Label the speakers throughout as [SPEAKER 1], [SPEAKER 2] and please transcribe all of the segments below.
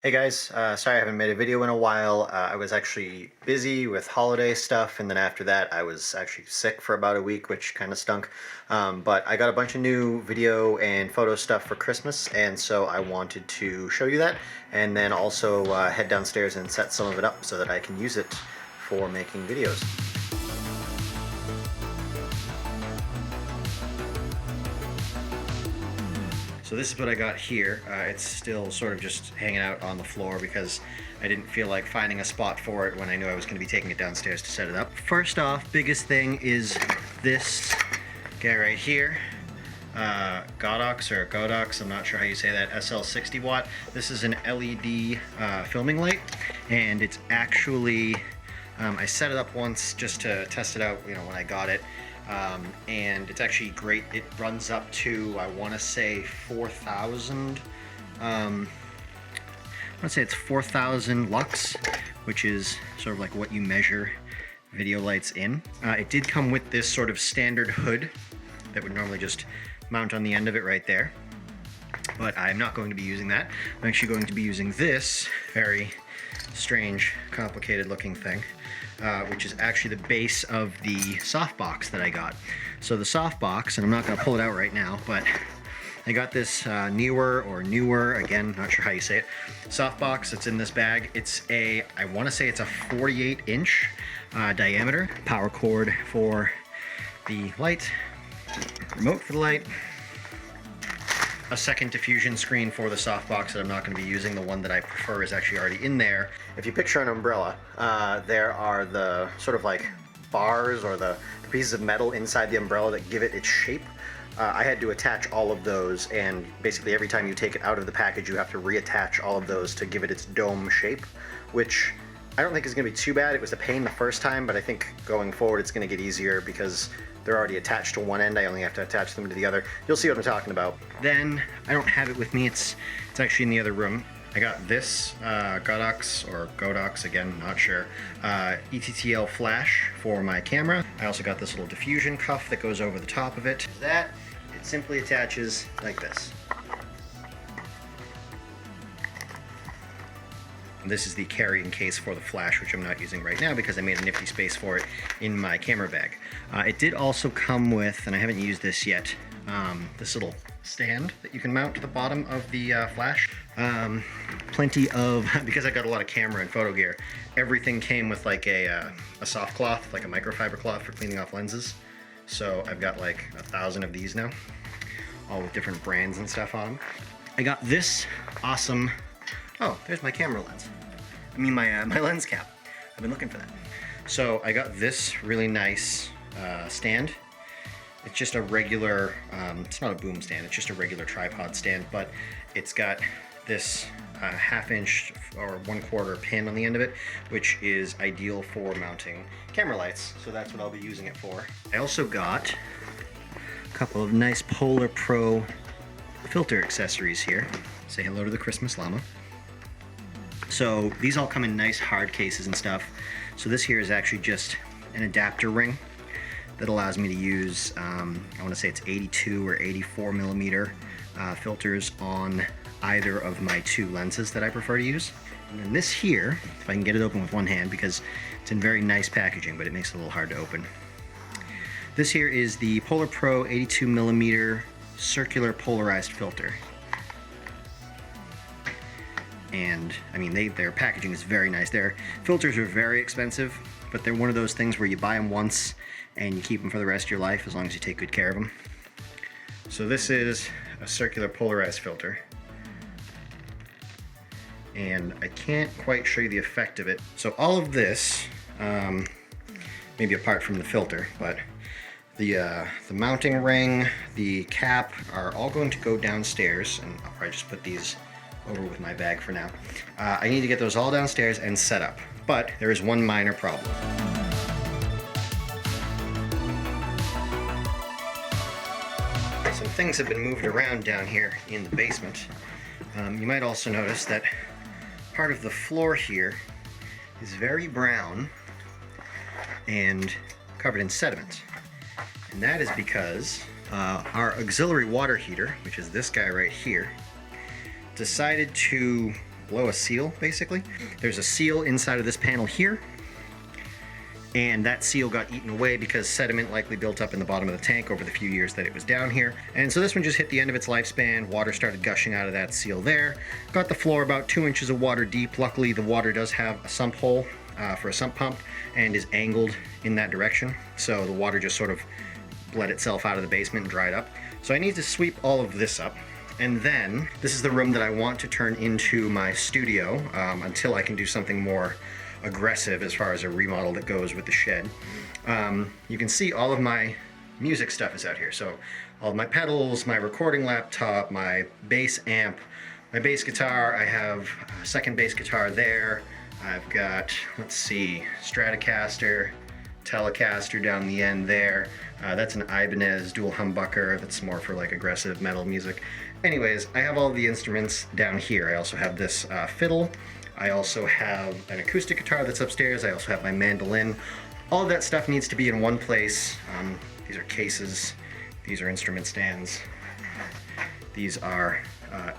[SPEAKER 1] Hey guys, sorry I haven't made a video in a while. I was actually busy with holiday stuff, and then after that I was actually sick for about a week, which kind of stunk. But I got a bunch of new video and photo stuff for Christmas, and so I wanted to show you that, and then also head downstairs and set some of it up so that I can use it for making videos. So this is what I got here. It's still sort of just hanging out on the floor because I didn't feel like finding a spot for it when I knew I was going to be taking it downstairs to set it up. First off, biggest thing is this guy right here. Godox, I'm not sure how you say that, SL 60 watt. This is an LED filming light, and it's actually, I set it up once just to test it out, when I got it. And it's actually great. It runs up to, I want to say 4,000. I want to say it's 4,000 lux, which is sort of like what you measure video lights in. It did come with this sort of standard hood that would normally just mount on the end of it right there. But I'm not going to be using that. I'm actually going to be using this very strange, complicated looking thing. Which is actually the base of the softbox that I got. So the softbox, and I'm not going to pull it out right now, but I got this Neewer, again, not sure how you say it, softbox that's in this bag. It's I want to say it's a 48-inch diameter, power cord for the light, remote for the light, a second diffusion screen for the softbox that I'm not going to be using. The one that I prefer is actually already in there. If you picture an umbrella, there are the sort of like bars or the pieces of metal inside the umbrella that give it its shape. I had to attach all of those, and basically every time you take it out of the package you have to reattach all of those to give it its dome shape, which I don't think is going to be too bad. It was a pain the first time, but I think going forward it's going to get easier because they're already attached to one end. I only have to attach them to the other. You'll see what I'm talking about. Then, I don't have it with me. It's actually in the other room. I got this Godox, again, not sure, ETTL flash for my camera. I also got this little diffusion cuff that goes over the top of it. It simply attaches like this. This is the carrying case for the flash, which I'm not using right now because I made a nifty space for it in my camera bag. It did also come with, and I haven't used this yet, this little stand that you can mount to the bottom of the flash. Plenty of, because I got a lot of camera and photo gear, everything came with like a soft cloth, like a microfiber cloth for cleaning off lenses. So I've got like 1,000 of these now, all with different brands and stuff on them. I got this awesome, oh, there's my camera lens. My lens cap. I've been looking for that. So I got this really nice stand. It's just a regular, it's not a boom stand, it's just a regular tripod stand, but it's got this 1/2 inch or 1/4 pin on the end of it, which is ideal for mounting camera lights. So that's what I'll be using it for. I also got a couple of nice PolarPro filter accessories here. Say hello to the Christmas llama. So these all come in nice hard cases and stuff. So this here is actually just an adapter ring that allows me to use, I want to say it's 82 or 84 millimeter filters on either of my two lenses that I prefer to use. And then this here, if I can get it open with one hand because it's in very nice packaging, but it makes it a little hard to open. This here is the PolarPro 82 millimeter circular polarized filter. And I mean, their packaging is very nice. Their filters are very expensive, but they're one of those things where you buy them once and you keep them for the rest of your life as long as you take good care of them. So this is a circular polarized filter, and I can't quite show you the effect of it. So all of this, maybe apart from the filter, but the mounting ring, the cap are all going to go downstairs, and I'll probably just put these over with my bag for now. I need to get those all downstairs and set up, but there is one minor problem. Some things have been moved around down here in the basement. You might also notice that part of the floor here is very brown and covered in sediment. And that is because our auxiliary water heater, which is this guy right here, decided to blow a seal, basically. There's a seal inside of this panel here, and that seal got eaten away because sediment likely built up in the bottom of the tank over the few years that it was down here. And so this one just hit the end of its lifespan. Water started gushing out of that seal there. Got the floor about 2 inches of water deep. Luckily, the water does have a sump hole for a sump pump and is angled in that direction. So the water just sort of bled itself out of the basement and dried up. So I need to sweep all of this up. And then this is the room that I want to turn into my studio until I can do something more aggressive as far as a remodel that goes with the shed. You can see all of my music stuff is out here. So all of my pedals, my recording laptop, my bass amp, my bass guitar. I have a second bass guitar there. I've got, let's see, Stratocaster, Telecaster down the end there. That's an Ibanez dual humbucker. That's more for like aggressive metal music. Anyways, I have all the instruments down here. I also have this fiddle. I also have an acoustic guitar that's upstairs. I also have my mandolin. All of that stuff needs to be in one place. These are cases. These are instrument stands. These are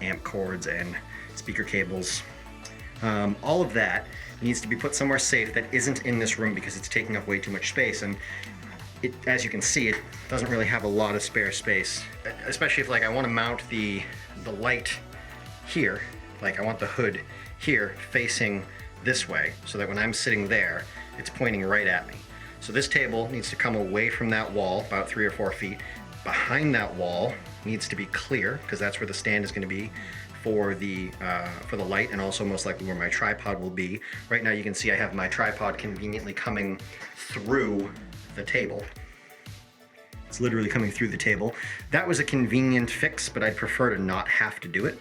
[SPEAKER 1] amp cords and speaker cables. All of that needs to be put somewhere safe that isn't in this room because it's taking up way too much space. And it, as you can see, it doesn't really have a lot of spare space, especially if like I want to mount the light here. Like I want the hood here facing this way so that when I'm sitting there, it's pointing right at me. So this table needs to come away from that wall about 3 or 4 feet. Behind that wall needs to be clear because that's where the stand is going to be for the light, and also most likely where my tripod will be. Right now you can see I have my tripod conveniently coming through the table. It's literally coming through the table. That was a convenient fix, but I'd prefer to not have to do it.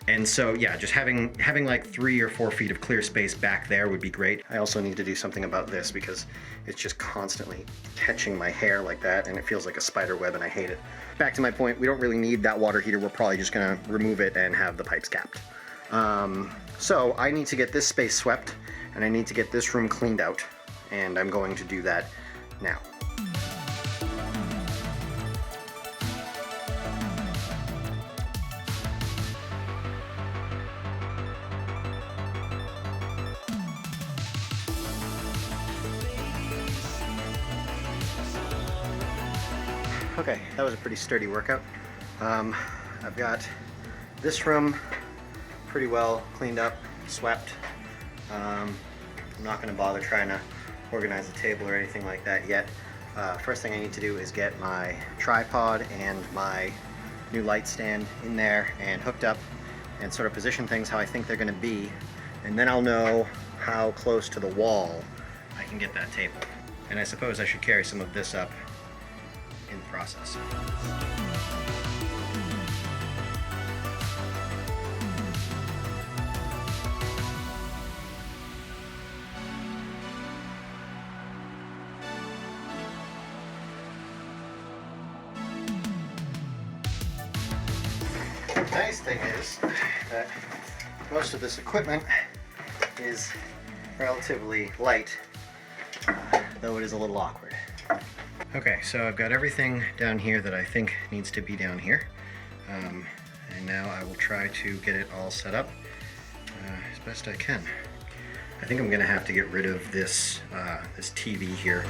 [SPEAKER 1] And so yeah, just having like 3 or 4 feet of clear space back there would be great. I also need to do something about this because it's just constantly catching my hair like that and it feels like a spider web and I hate it. Back to my point, we don't really need that water heater. We're probably just gonna remove it and have the pipes capped. So I need to get this space swept and I need to get this room cleaned out, and I'm going to do that now. Okay, that was a pretty sturdy workout. I've got this room pretty well cleaned up, swept. I'm not going to bother trying to organize the table or anything like that yet. First thing I need to do is get my tripod and my new light stand in there and hooked up and sort of position things how I think they're going to be, and then I'll know how close to the wall I can get that table. And I suppose I should carry some of this up in the process. The nice thing is that most of this equipment is relatively light, though it is a little awkward. Okay, so I've got everything down here that I think needs to be down here, and now I will try to get it all set up as best I can. I think I'm going to have to get rid of this this TV here.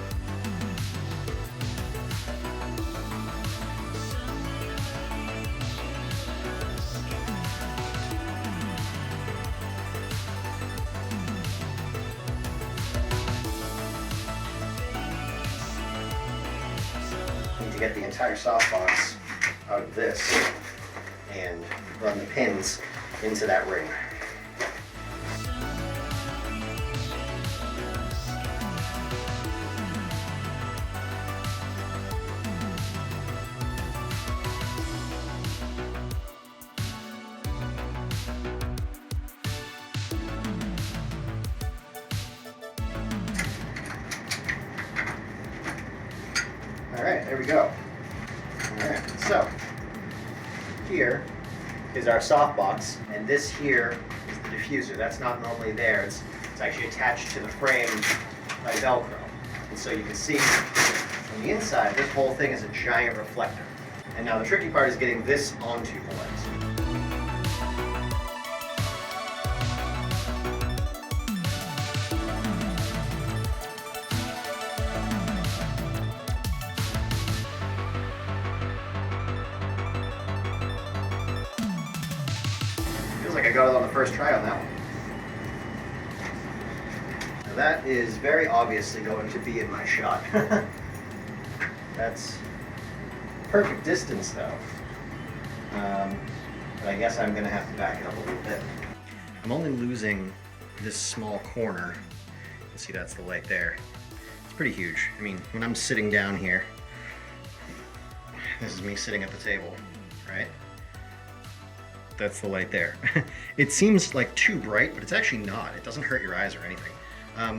[SPEAKER 1] To get the entire softbox out of this and run the pins into that ring. Alright, there we go. Alright, so here is our softbox, and this here is the diffuser. That's not normally there. It's actually attached to the frame by Velcro. And so you can see on the inside, this whole thing is a giant reflector. And now the tricky part is getting this onto the lens. like I got it on the first try on that one. Now that is very obviously going to be in my shot. That's perfect distance though. But I guess I'm going to have to back it up a little bit. I'm only losing this small corner. You can see that's the light there. It's pretty huge. I mean, when I'm sitting down here, this is me sitting at the table, right? That's the light there. It seems like too bright, but it's actually not. It doesn't hurt your eyes or anything.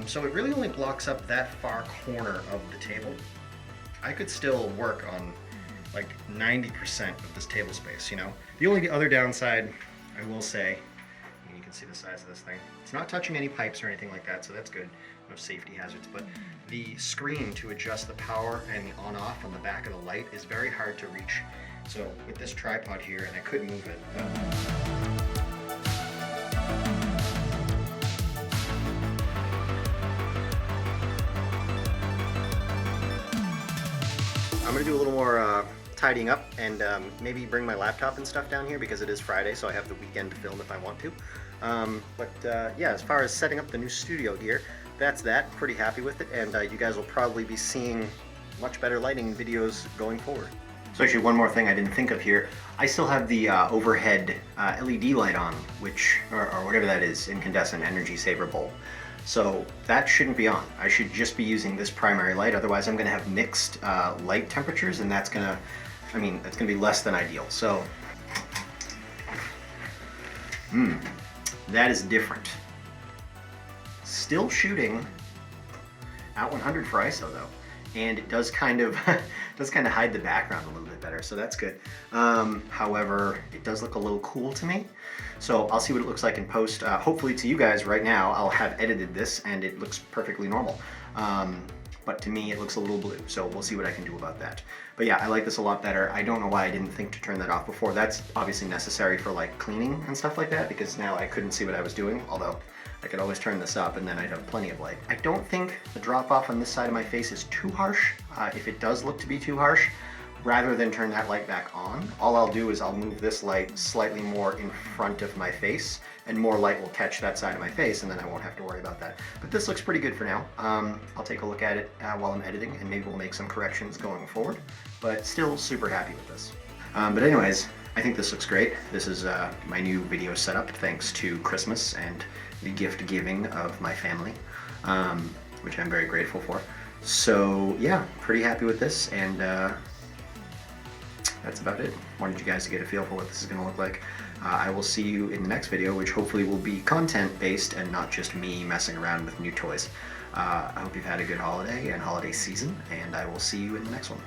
[SPEAKER 1] So it really only blocks up that far corner of the table. I could still work on like 90% of this table space, you know? The only other downside, I will say, you can see the size of this thing. It's not touching any pipes or anything like that, so that's good. No safety hazards, but the screen to adjust the power and the on-off on the back of the light is very hard to reach. So with this tripod here, and I could move it. I'm gonna do a little more tidying up and maybe bring my laptop and stuff down here because it is Friday, so I have the weekend to film if I want to. Yeah, as far as setting up the new studio here, that's that. Pretty happy with it, and you guys will probably be seeing much better lighting videos going forward. So actually one more thing I didn't think of here. I still have the overhead LED light on, which, or whatever that is, incandescent energy saver bulb. So that shouldn't be on. I should just be using this primary light, otherwise I'm gonna have mixed light temperatures, and that's gonna, I mean, that's gonna be less than ideal. So, that is different. Still shooting at 100 for ISO though, and it does kind of hide the background a little bit better, so that's good. However, it does look a little cool to me, so I'll see what it looks like in post. Hopefully to you guys right now, I'll have edited this and it looks perfectly normal. But to me it looks a little blue, so we'll see what I can do about that. But yeah, I like this a lot better. I don't know why I didn't think to turn that off before. That's obviously necessary for like cleaning and stuff like that, because now I couldn't see what I was doing, although I could always turn this up and then I'd have plenty of light. I don't think the drop off on this side of my face is too harsh. If it does look to be too harsh, rather than turn that light back on, all I'll do is I'll move this light slightly more in front of my face, and more light will catch that side of my face, and then I won't have to worry about that. But this looks pretty good for now. I'll take a look at it while I'm editing, and maybe we'll make some corrections going forward, but still super happy with this. But anyways, I think this looks great. This is my new video setup thanks to Christmas and the gift giving of my family, which I'm very grateful for. So yeah, pretty happy with this, and that's about it. Wanted you guys to get a feel for what this is going to look like. I will see you in the next video, which hopefully will be content based and not just me messing around with new toys. I hope you've had a good holiday and holiday season, and I will see you in the next one.